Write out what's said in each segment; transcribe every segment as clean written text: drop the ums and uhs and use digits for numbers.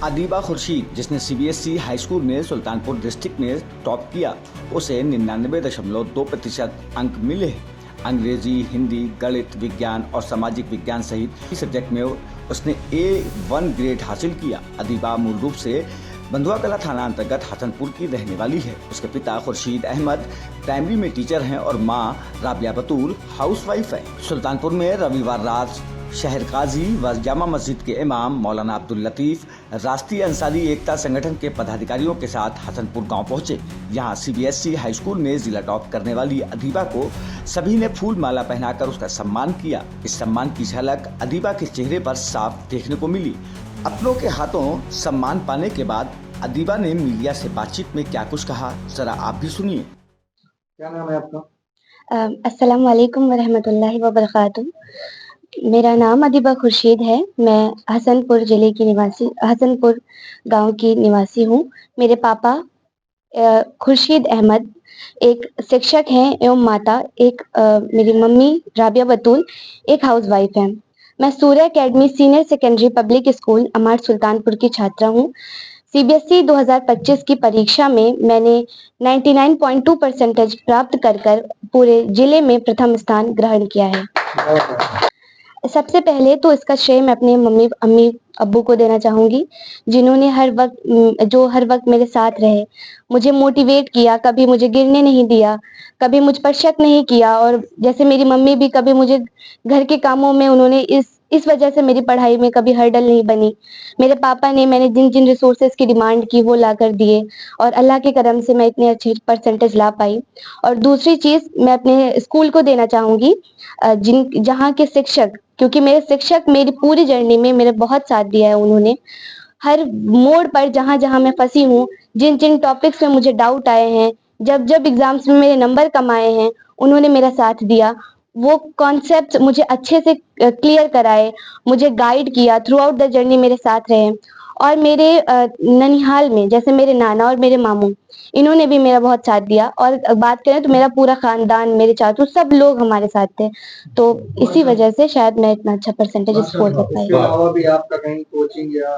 अदीबा खुर्शीद, जिसने CBSE high school में Sultanpur district में टॉप किया, उसे 99.2% अंक मिले हैं। अंग्रेजी, हिंदी, गणित, विज्ञान और सामाजिक विज्ञान सहित कई सब्जेक्ट में उसने A1 ग्रेड हासिल किया। अदीबा मूल रूप से बंधुआ कला थाना अंतर्गत हसनपुर की रहने वाली है। उसके पिता खुर्शीद अहमद प्राइमरी में टीचर हैं और मां राबिया बतूल हाउसवाइफ है। सुल्तानपुर में रविवार रात शहर काजी व जामा मस्जिद के इमाम मौलाना अब्दुल लतीफ राष्ट्रीय अंसारी एकता संगठन के पदाधिकारियों के साथ हसनपुर गांव पहुंचे। यहां सीबीएसई हाई स्कूल में जिला टॉप करने वाली अदीबा को सभी ने फूल माला पहनाकर उसका सम्मान किया। इस सम्मान की झलक अदीबा के चेहरे पर साफ देखने को मिली। अपनों के हाथों सम्मान पाने के बाद अदीबा ने मीडिया से बातचीत में क्या कुछ कहा, जरा आप भी सुनिए। क्या नाम है आपका? अस्सलाम वालेकुम वरहमतुल्लाहि वबरकातुहू। मेरा नाम अदीबा खुर्शीद है। मैं हसनपुर जिले की निवासी, हसनपुर गांव की निवासी हूँ। मेरे पापा खुर्शीद अहमद एक शिक्षक हैं एवं माता मेरी मम्मी राबिया बतूल एक हाउसवाइफ हैं। मैं Surya academy senior secondary public school Amar Sultanpur की छात्रा हूँ। सीबीएसई 2025 की परीक्षा में मैंने 99.2% प्राप्त कर पूरे जिले में प्रथम स्थान ग्रहण किया है। सबसे पहले तो इसका श्रेय मैं अपने मम्मी अम्मी अब्बू को देना चाहूँगी, जिन्होंने हर वक्त मेरे साथ रहे, मुझे मोटिवेट किया, कभी मुझे गिरने नहीं दिया, कभी मुझ पर शक नहीं किया। और जैसे मेरी मम्मी भी कभी मुझे घर के कामों में उन्होंने इस वजह से मेरी पढ़ाई में कभी हर्डल नहीं बनी। मेरे पापा ने मैंने जिन जिन रिसोर्सेज की डिमांड की वो ला कर दिए और अल्लाह के करम से मैं इतनी अच्छी परसेंटेज ला पाई। और दूसरी चीज़ मैं अपने स्कूल को देना चाहूँगी, जहाँ के शिक्षक, क्योंकि मेरे शिक्षक मेरी पूरी जर्नी में मेरे बहुत साथ दिया है। उन्होंने हर मोड़ पर जहाँ जहाँ मैं फंसी हूँ, जिन जिन टॉपिक्स में मुझे डाउट आए हैं, जब जब एग्जाम्स में मेरे नंबर कम आए हैं, उन्होंने मेरा साथ दिया। वो कॉन्सेप्ट मुझे अच्छे से क्लियर कराए, मुझे गाइड किया, थ्रू आउट द जर्नी मेरे साथ रहे। और मेरे ननिहाल में जैसे मेरे नाना और मेरे मामू, इन्होंने भी मेरा बहुत साथ दिया। और बात करें तो मेरा पूरा खानदान, मेरे चाचू, सब लोग हमारे साथ थे। तो इसी वजह से शायद मैं इतना अच्छा परसेंटेज स्कोर कर पाई। इसके अलावा भी आपका कहीं कोचिंग या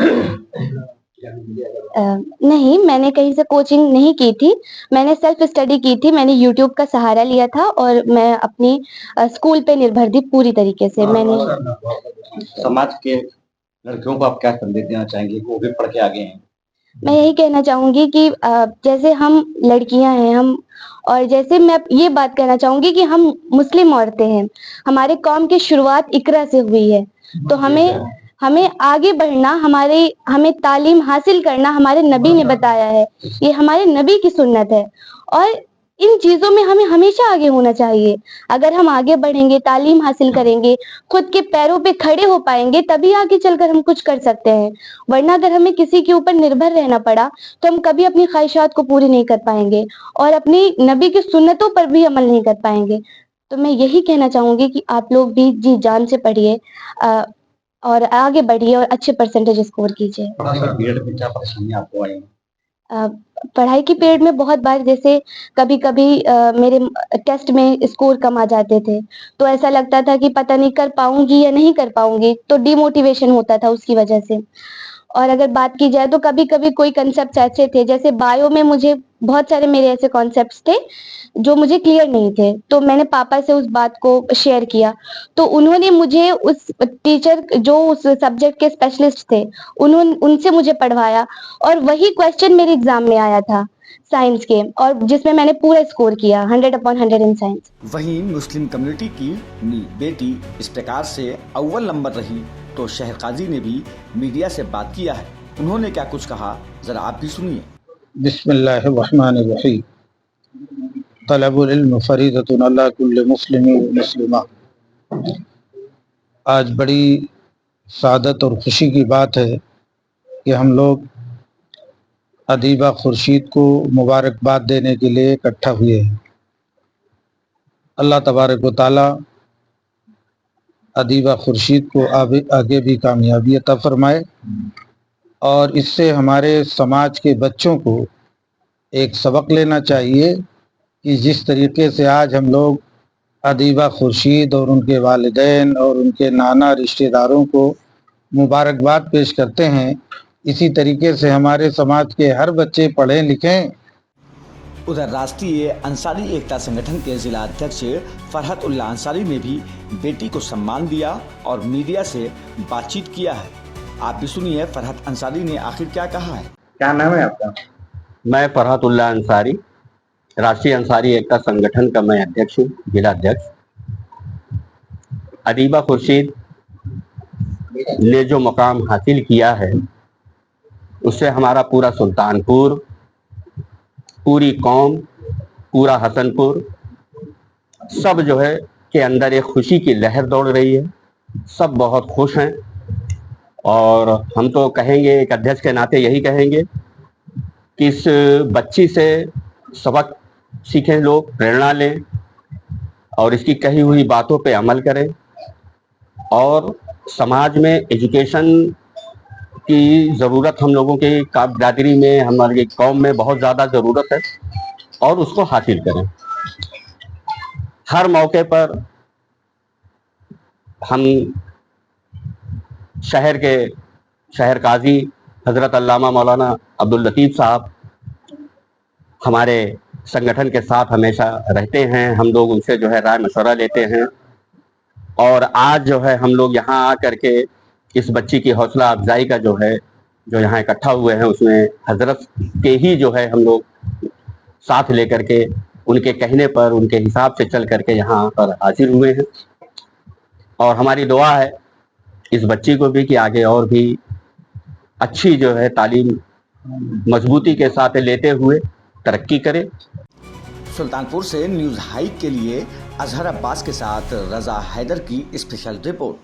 नहीं, मैंने कहीं से कोचिंग नहीं की थी। मैंने सेल्फ स्टडी की थी। मैंने यूट्यूब का सहारा लिया था और मैं अपनी स्कूल पे निर्भर थी पूरी तरीके से। समाज के लड़कियों को आप क्या संदेश देना चाहेंगे, वो भी पढ़ के आगे हैं? मैं यही कहना चाहूँगी कि जैसे हम लड़कियां हैं, और जैसे मैं ये बात कहना चाहूँगी कि हम मुस्लिम औरतें हैं, हमारे कौम की शुरुआत इक़रा से हुई है। तो हमें आगे बढ़ना, हमें तालीम हासिल करना हमारे नबी ने बताया है। ये हमारे नबी की सुन्नत है और इन चीज़ों में हमें हमेशा आगे होना चाहिए। अगर हम आगे बढ़ेंगे, तालीम हासिल करेंगे, खुद के पैरों पे खड़े हो पाएंगे, तभी आगे चलकर हम कुछ कर सकते हैं। वरना अगर हमें किसी के ऊपर निर्भर रहना पड़ा तो हम कभी अपनी ख्वाहिशात को पूरी नहीं कर पाएंगे और अपनी नबी की सुन्नतों पर भी अमल नहीं कर पाएंगे। तो मैं यही कहना चाहूँगी कि आप लोग भी जी जान से पढ़िए और आगे बढ़िए और अच्छे परसेंटेज स्कोर कीजिए। पीरियड में क्या परेशानी आपको आई? पढ़ाई की पीरियड में बहुत बार, जैसे कभी-कभी मेरे टेस्ट में स्कोर कम आ जाते थे, तो ऐसा लगता था कि पता नहीं कर पाऊँगी या नहीं कर पाऊँगी, तो डिमोटिवेशन होता था उसकी वजह से। और अगर बात की जाए तो कभी-कभी कोई कॉन्सेप्ट्स ऐसे थे, जैसे बायो में मुझे बहुत सारे मेरे ऐसे कॉन्सेप्ट्स थे जो मुझे क्लियर नहीं थे, तो मैंने पापा से उस बात को शेयर किया। तो उन्होंने मुझे उस टीचर जो उस सब्जेक्ट के स्पेशलिस्ट थे, उनसे मुझे पढ़वाया और वही क्वेश्चन मेरे एग्जाम में आया था साइंस के, और जिसमें मैंने पूरा स्कोर किया 100/100 इन साइंस। वहीं मुस्लिम कम्युनिटी की बेटी इस प्रकार से अव्वल नंबर रही तो शहर काजी ने भी मीडिया से बात किया है। उन्होंने क्या कुछ कहा, जरा आप भी सुनिए। बिस्मिल्लाहिर्रहमानिर्रहीम। तलबुल इल्म फरीदतुन अला कुल्लि मुस्लिम व मुस्लिमा। आज बड़ी सादत और खुशी की बात है कि हम लोग अदीबा खुर्शीद को मुबारकबाद देने के लिए इकट्ठा हुए हैं। अल्लाह तबारक व तआला अदीबा खुर्शीद को आगे भी कामयाबी अता फरमाए और इससे हमारे समाज के बच्चों को एक सबक लेना चाहिए कि जिस तरीके से आज हम लोग अदीबा खुर्शीद और उनके वालिदैन और उनके नाना रिश्तेदारों को मुबारकबाद पेश करते हैं, इसी तरीके से हमारे समाज के हर बच्चे पढ़ें लिखें। उधर राष्ट्रीय अंसारी एकता संगठन के जिला अध्यक्ष फरहत उल्लाह अंसारी ने भी बेटी को सम्मान दिया और मीडिया से बातचीत किया है। आप भी सुनिए फरहत अंसारी ने आखिर क्या कहा है। क्या नाम है आपका? मैं फरहत उल्लाह अंसारी, राष्ट्रीय अंसारी एकता संगठन का मैं अध्यक्ष हूँ, जिला अध्यक्ष। अदीबा खुर्शीद ने जो मुकाम हासिल किया है उससे हमारा पूरा सुल्तानपुर, पूरी कौम, पूरा हसनपुर सब जो है के अंदर एक खुशी की लहर दौड़ रही है। सब बहुत खुश हैं और हम तो कहेंगे, एक अध्यक्ष के नाते यही कहेंगे कि इस बच्ची से सबक सीखें, लोग प्रेरणा लें और इसकी कही हुई बातों पे अमल करें। और समाज में एजुकेशन की ज़रूरत हम लोगों के बिरादरी में, हमारी कौम में बहुत ज़्यादा ज़रूरत है और उसको हासिल करें। हर मौके पर हम शहर काजी हज़रत अल्लामा मौलाना अब्दुल लतीफ़ साहब हमारे संगठन के साथ हमेशा रहते हैं। हम लोग उनसे जो है राय मशवरा लेते हैं और आज जो है हम लोग यहाँ आकर के इस बच्ची की हौसला अफजाई का जो है, जो यहाँ इकट्ठा हुए हैं, उसमें हजरत के ही जो है हम लोग साथ लेकर के उनके कहने पर, उनके हिसाब से चल करके यहाँ पर हाजिर हुए हैं। और हमारी दुआ है इस बच्ची को भी कि आगे और भी अच्छी जो है तालीम मजबूती के साथ लेते हुए तरक्की करे। सुल्तानपुर से न्यूज़ हाई के लिए अजहर अब्बास के साथ रजा हैदर की स्पेशल रिपोर्ट।